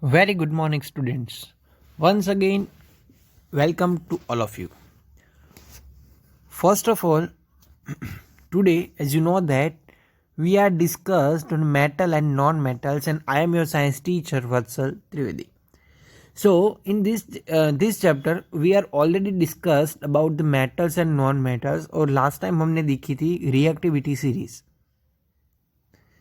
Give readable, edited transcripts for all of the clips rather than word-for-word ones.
Very good morning, students. Once again, welcome to all of you. First of all, today, as you know that we are discussed on metal and non-metals, and I am your science teacher Vatsal Trivedi. So, in this chapter, we are already discussed about the metals and non-metals, और last time हमने देखी थी reactivity series.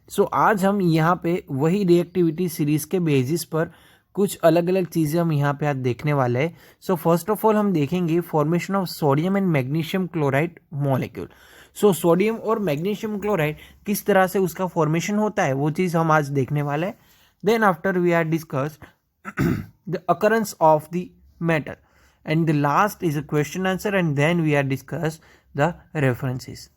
सो आज हम यहाँ पे वही reactivity series के बेसिस पर कुछ अलग अलग चीज़ें हम यहाँ पे आज देखने वाले हैं. सो फर्स्ट ऑफ ऑल हम देखेंगे formation of sodium and magnesium chloride molecule. So sodium और मैग्नीशियम क्लोराइड किस तरह से उसका फॉर्मेशन होता है वो चीज़ हम आज देखने वाले हैं. Then after we are discuss the occurrence of the metal and the last is a question answer and then we are discuss the references.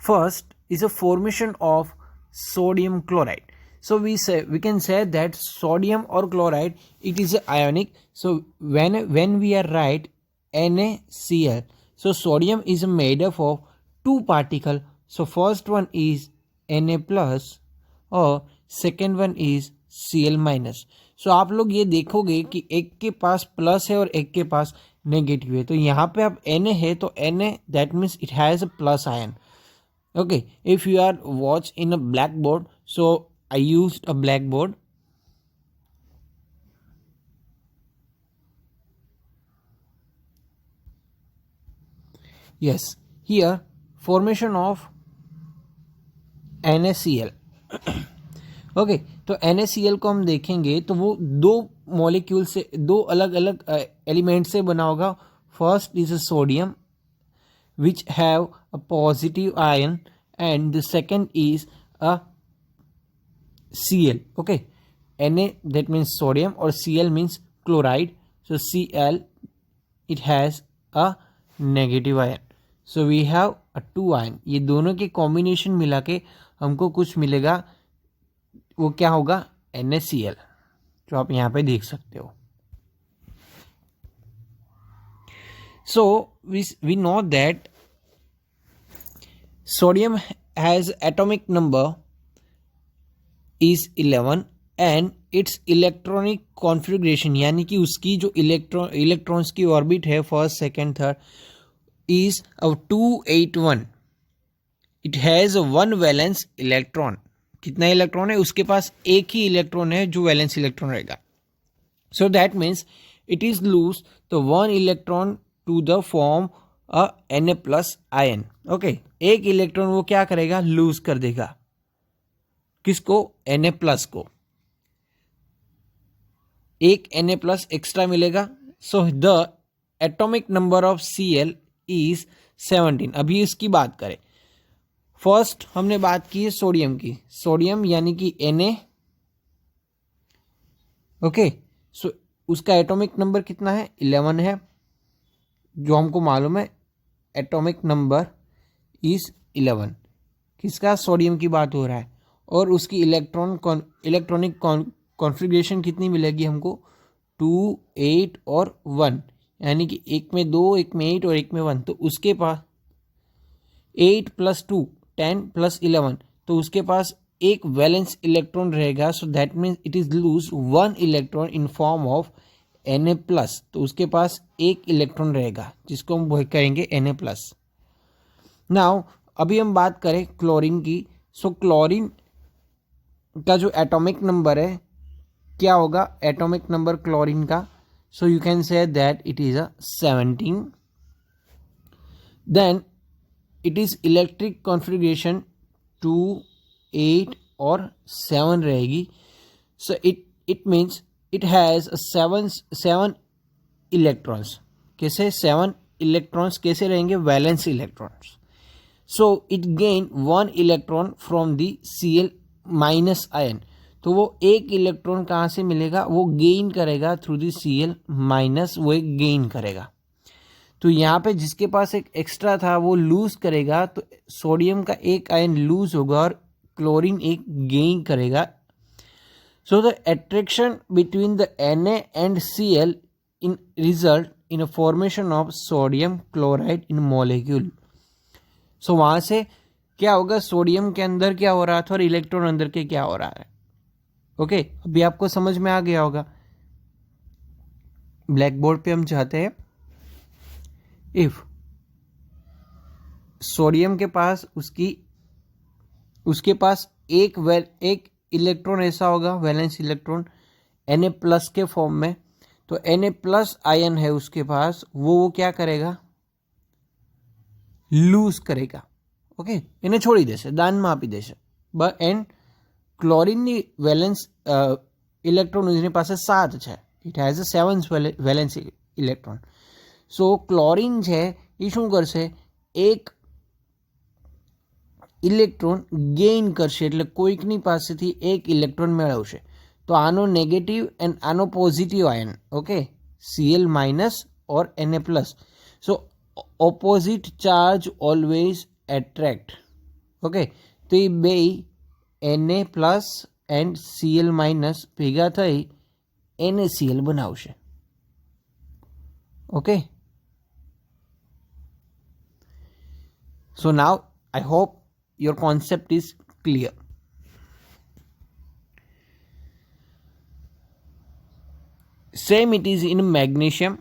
First is a formation of sodium chloride. So we can say that sodium or chloride, it is ionic. So when we are write NaCl, so sodium is made up of two particles. So first one is Na plus और second one is Cl minus. So आप लोग ये देखोगे कि एक के पास plus है और एक के पास नेगेटिव है. तो यहाँ पे अब Na है तो Na that means it has a plus ion. Okay, if you are watch in a blackboard, so I used a blackboard. Yes, here formation of NaCl. Okay तो NaCl को हम देखेंगे तो वो दो मॉलिक्यूल से दो अलग अलग एलिमेंट से बना होगा. First is a sodium which have a positive ion and the second is a Cl. Okay, Na that means sodium or Cl means chloride. So Cl it has a negative ion. So we have a two ion. ये दोनों के combination मिला के हमको कुछ मिलेगा. वो क्या होगा? NaCl जो आप यहाँ पे देख सकते हो. So we know that sodium has atomic number is 11 and its electronic configuration यानी कि उसकी जो इलेक्ट्रॉन्स की ऑर्बिट है first second third is 281. It has one valence electron. कितना इलेक्ट्रॉन है? उसके पास एक ही इलेक्ट्रॉन है जो वैलेंस इलेक्ट्रॉन रहेगा. So that means it is loose the one electron to the form a Na plus ion. Okay, एक electron वो क्या करेगा? लूज कर देगा. किसको? Na प्लस को. एक Na प्लस एक्स्ट्रा मिलेगा. So the atomic number of Cl is 17. अभी इसकी बात करें. फर्स्ट हमने बात की है सोडियम की. सोडियम यानी कि Na. ओके, सो उसका एटॉमिक नंबर कितना है? 11 है जो हमको मालूम है. Atomic number is 11. किसका? सोडियम की बात हो रहा है. और उसकी इलेक्ट्रॉनिक कॉन्फ़िगरेशन कितनी मिलेगी हमको? 2, 8 और 1. यानी कि एक में 2, एक में 8 और एक में 1. तो उसके पास 8 प्लस 2 10 प्लस 11. तो उसके पास एक वैलेंस इलेक्ट्रॉन रहेगा. So that means it is lose one electron in form of Na plus. तो उसके पास एक इलेक्ट्रॉन रहेगा जिसको हम कहेंगे Na प्लस. नाउ अभी हम बात करें क्लोरीन की. सो क्लोरीन का जो एटॉमिक नंबर है क्या होगा? एटॉमिक नंबर क्लोरीन का. So you can say that it is 17. Then it is electric configuration 2, 8 और 7 रहेगी. So it means it has seven electrons. कैसे? 7 electrons कैसे रहेंगे? Valence electrons. So it gain 1 electron from the Cl minus ion. तो वो एक electron कहाँ से मिलेगा? वो गेन करेगा थ्रू दी Cl माइनस. वो एक गेन करेगा. तो यहाँ पे जिसके पास एक एक्स्ट्रा था वो लूज करेगा. तो सोडियम का एक आयन लूज होगा और क्लोरीन एक गेन करेगा. So the attraction between the Na and Cl in result in a formation of sodium chloride in molecule. So वहाँ से क्या होगा, सोडियम के अंदर क्या हो रहा था और इलेक्ट्रॉन अंदर के क्या हो रहा है। ओके, अभी आपको समझ में आ गया होगा। ब्लैक बोर्ड पे हम चाहते हैं इफ सोडियम के पास उसके पास एक इलेक्ट्रॉन ऐसा होगा, वैलेंस इलेक्ट्रॉन Na प्लस के फॉर्म में, तो Na प्लस आयन है उसके पास, वो क्या करेगा, લૂઝ કરેગા. ઓકે, એને છોડી દેશે, દાનમાં આપી દેશે. એન્ડ ક્લોરિનની વેલેન્સ ઇલેક્ટ્રોન એની પાસે 7 છે. It has a 7 valence electron. So chlorine છે એ શું કરશે, એક ઇલેક્ટ્રોન ગેઇન કરશે, એટલે કોઈકની પાસેથી એક ઇલેક્ટ્રોન મેળવશે. તો આનો નેગેટિવ એન્ડ આનો positive ion, okay, Cl minus or Na plus. So opposite charge always attract. Okay, તો એ બે Na plus and Cl minus ભેગા થઈ NaCl બનાવશે. Okay, so now I hope your concept is clear. Same it is in magnesium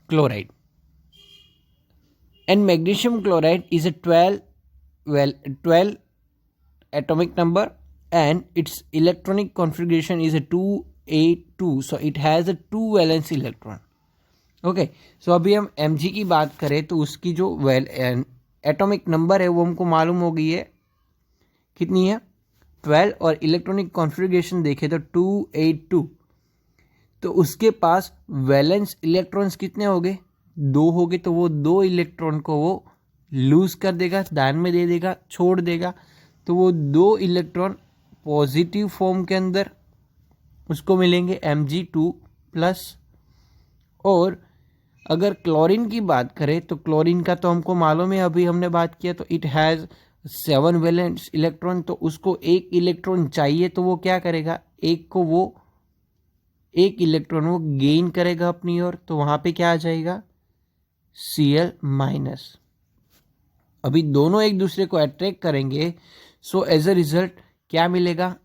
chloride. And magnesium chloride is a 12 atomic number and its electronic configuration is a 2a2. So it has a 2 valence electron. Okay, सो अभी हम Mg की बात करें तो उसकी जो atomic number है वो हमको मालूम हो गई है, कितनी है, 12, और इलेक्ट्रॉनिक कॉन्फ़िगरेशन देखें तो 2a2. तो उसके पास वैलेंस इलेक्ट्रॉन्स कितने हो गए, 2 हो गए. तो वो 2 इलेक्ट्रॉन को वो लूज़ कर देगा, दान में दे देगा, छोड़ देगा. तो वो 2 इलेक्ट्रॉन पॉजिटिव फॉर्म के अंदर उसको मिलेंगे Mg2+. और अगर क्लोरीन की बात करें तो क्लोरीन का तो हमको मालूम है, अभी हमने बात किया, तो इट हैज़ 7 वैलेंस इलेक्ट्रॉन. तो उसको एक इलेक्ट्रॉन चाहिए, तो वो क्या करेगा, एक इलेक्ट्रॉन वो गेन करेगा अपनी ओर. तो वहाँ पे क्या आ जाएगा, Cl माइनस. अभी दोनों एक दूसरे को अट्रैक्ट करेंगे, सो एज अ रिजल्ट क्या मिलेगा,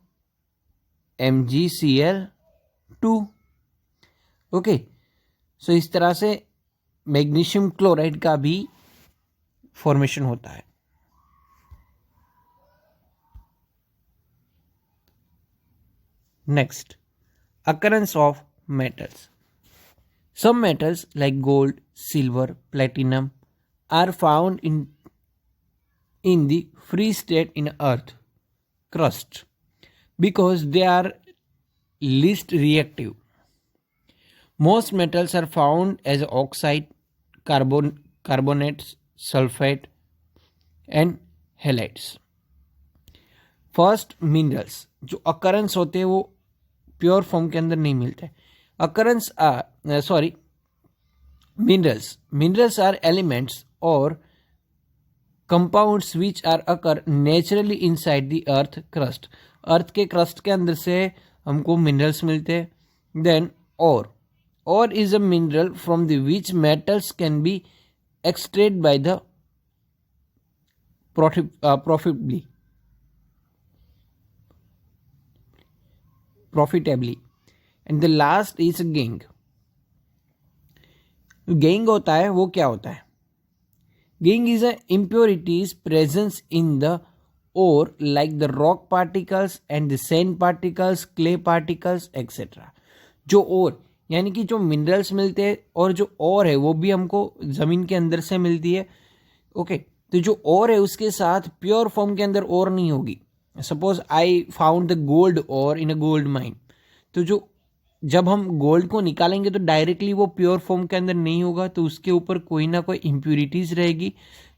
MgCl2. ओके, सो इस तरह से मैग्नीशियम क्लोराइड का भी फॉर्मेशन होता है. Next, occurrence of metals. Some metals like gold, silver, platinum are found in the free state in earth crust because they are least reactive. Most metals are found as oxide, carbonates, sulfate and halides. First, minerals जो occurrence होते हैं वो pure form के अंदर नहीं मिलते. Occurrence minerals are elements और compounds which are occur naturally inside the earth crust. Earth के क्रस्ट के अंदर से हमको मिनरल्स मिलते हैं. देन और is a mineral from the which metals can be extracted by the profitably. And the last is gangue. Gangue होता है, वो क्या होता है, gangue is a impurities presence in the ore like the rock particles and the sand particles, clay particles etc. जो ओर यानी कि जो मिनरल्स मिलते हैं और जो ओर है वो भी हमको ज़मीन के अंदर से मिलती है. ओके, तो जो ओर है उसके साथ प्योर फॉर्म के अंदर ओर नहीं होगी. Suppose I found the gold और इन अ गोल्ड माइन, तो जो जब हम गोल्ड को निकालेंगे तो डायरेक्टली वो प्योर फॉर्म के अंदर नहीं होगा, तो उसके ऊपर कोई ना कोई इम्प्यूरिटीज़ रहेगी.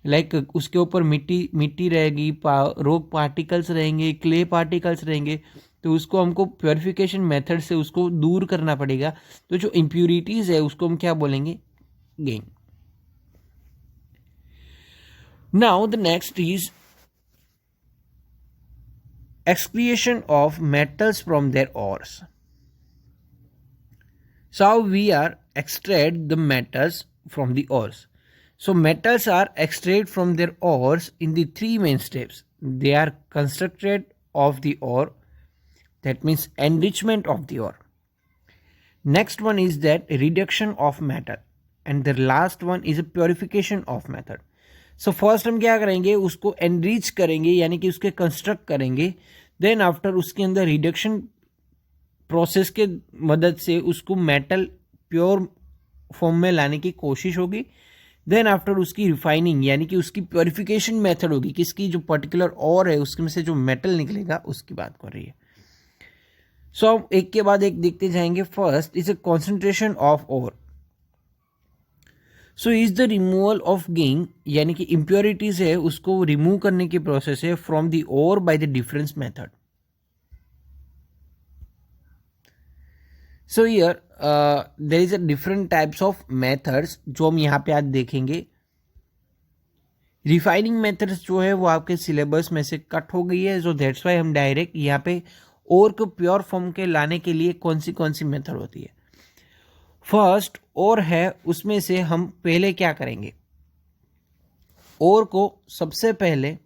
लाइक उसके ऊपर मिट्टी रहेगी, रॉक पार्टिकल्स रहेंगे, क्ले पार्टिकल्स रहेंगे. तो उसको हमको प्योरिफिकेशन मेथड से उसको दूर करना पड़ेगा. तो जो इम्प्यूरिटीज़ है उसको हम क्या बोलेंगे, gain. Now the next is excretion of metals from their ores. So we are extract the metals from the ores. So metals are extracted from their ores in the 3 main steps. they are constructed of the ore, that means enrichment of the ore. Next one is that reduction of metal, and the last one is a purification of method. So first हम क्या करेंगे, उसको enrich करेंगे यानी कि उसके construct करेंगे, then after उसके अंदर रिडक्शन प्रोसेस के मदद से उसको मेटल प्योर फॉर्म में लाने की कोशिश होगी, देन आफ्टर उसकी रिफाइनिंग यानी कि उसकी प्योरिफिकेशन मेथड होगी, किसकी जो पर्टिकुलर और है उसमें से जो मेटल निकलेगा उसकी बात कर रही है. सो हम एक के बाद एक देखते जाएंगे. First is a concentration of ore. So is the removal of gangue यानी कि इम्प्योरिटीज है उसको रिमूव करने की प्रोसेस है from the ore by the difference method. So here there is a different types of methods जो हम यहाँ पे आज देखेंगे. रिफाइनिंग मेथड्स जो है वो आपके सिलेबस में से कट हो गई है, सो दैट्स वाई हम डायरेक्ट यहाँ पे ओर को प्योर फॉर्म के लाने के लिए कौन सी मेथड होती है. फर्स्ट ओर है, उसमें से हम पहले क्या करेंगे, ओर को सबसे पहले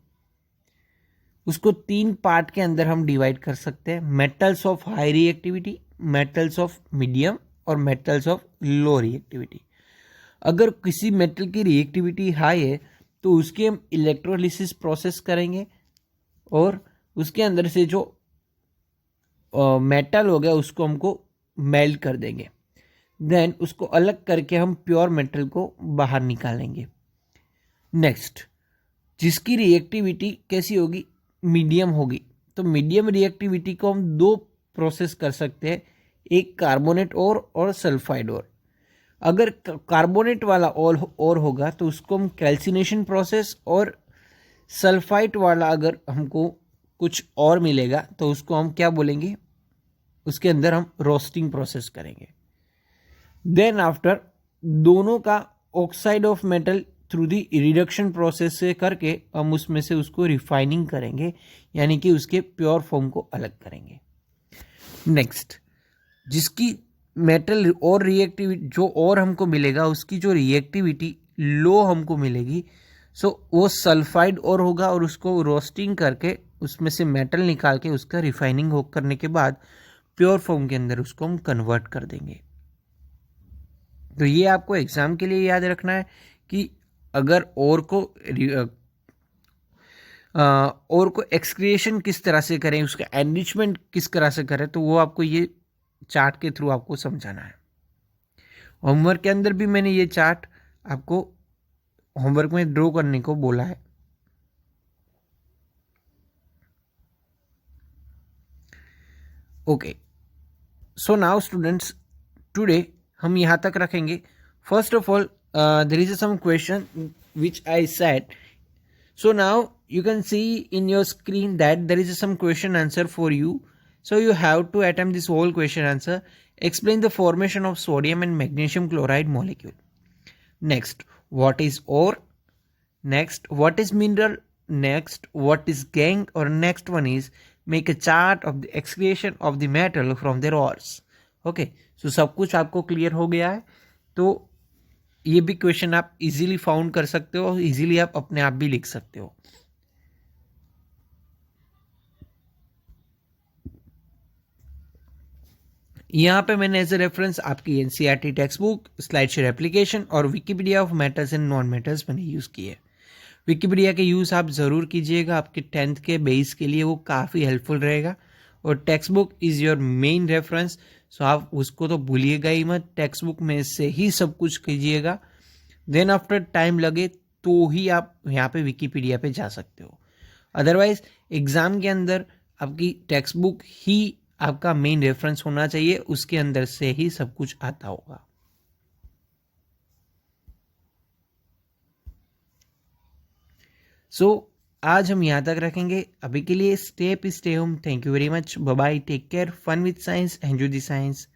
उसको 3 पार्ट के अंदर हम डिवाइड कर सकते हैं. Metals of high reactivity, metals of medium और मेटल्स ऑफ लो रिएक्टिविटी. अगर किसी मेटल की रिएक्टिविटी हाई है तो उसकी हम इलेक्ट्रोलिसिस प्रोसेस करेंगे और उसके अंदर से जो मेटल हो गया उसको हमको मेल्ट कर देंगे, देन उसको अलग करके हम प्योर मेटल को बाहर निकालेंगे. नेक्स्ट, जिसकी रिएक्टिविटी कैसी होगी, मीडियम होगी, तो मीडियम रिएक्टिविटी को हम 2 प्रोसेस कर सकते हैं, एक कार्बोनेट और सल्फाइड और. अगर कार्बोनेट वाला और होगा तो उसको हम कैल्सिनेशन प्रोसेस, और सल्फाइड वाला अगर हमको कुछ और मिलेगा तो उसको हम क्या बोलेंगे, उसके अंदर हम रोस्टिंग प्रोसेस करेंगे. देन आफ्टर दोनों का oxide of metal through the reduction process से करके हम उसमें से उसको रिफाइनिंग करेंगे यानी कि उसके प्योर फॉर्म को अलग करेंगे. नेक्स्ट, जिसकी मेटल और रिएक्टिविटी जो और हमको मिलेगा उसकी जो रिएक्टिविटी लो हमको मिलेगी, सो वो सल्फाइड और होगा और उसको रोस्टिंग करके उसमें से मेटल निकाल के उसका रिफाइनिंग करने के बाद प्योर फॉर्म के अंदर उसको हम कन्वर्ट कर देंगे. तो ये आपको एग्जाम के लिए याद रखना है कि अगर और को एक्सक्रिएशन किस तरह से करें, उसका एनरिचमेंट किस तरह से करें, तो वो आपको ये चार्ट के थ्रू आपको समझाना है. होमवर्क के अंदर भी मैंने ये चार्ट आपको होमवर्क में ड्रॉ करने को बोला है. Okay, so now students, today हम यहाँ तक रखेंगे. First of all there is some question which I said. So now you can see in your screen that there is some question answer for you, so you have to attempt this whole question answer. Explain the formation of sodium and magnesium chloride molecule. Next, what is ore? Next, what is mineral? Next, what is gangue? Or next one is make a chart of the excretion of the metal from their ores. Okay, so सब कुछ आपको clear हो गया है. तो ये भी question आप इजीली फाउंड कर सकते हो, इजीली आप अपने आप भी लिख सकते हो. यहाँ पे मैंने एज ए रेफरेंस आपकी NCERT text book, slide share application और Wikipedia of metals and non metals मैंने यूज़ किए. विकिपीडिया के यूज़ आप ज़रूर कीजिएगा, आपके 10th के बेस के लिए वो काफ़ी हेल्पफुल रहेगा. और text book is your main reference, so आप उसको तो भूलिएगा ही मत, टेक्स्ट बुक में से ही सब कुछ कीजिएगा. देन आफ्टर टाइम लगे तो ही आप यहाँ पे विकिपीडिया पे जा सकते हो. अदरवाइज एग्ज़ाम के अंदर आपकी टेक्स्ट बुक ही आपका मेन रेफरेंस होना चाहिए, उसके अंदर से ही सब कुछ आता होगा. सो आज हम यहाँ तक रखेंगे. अभी के लिए stay home. Thank you very much. Bye bye. Take care. Fun with science. Enjoy the science.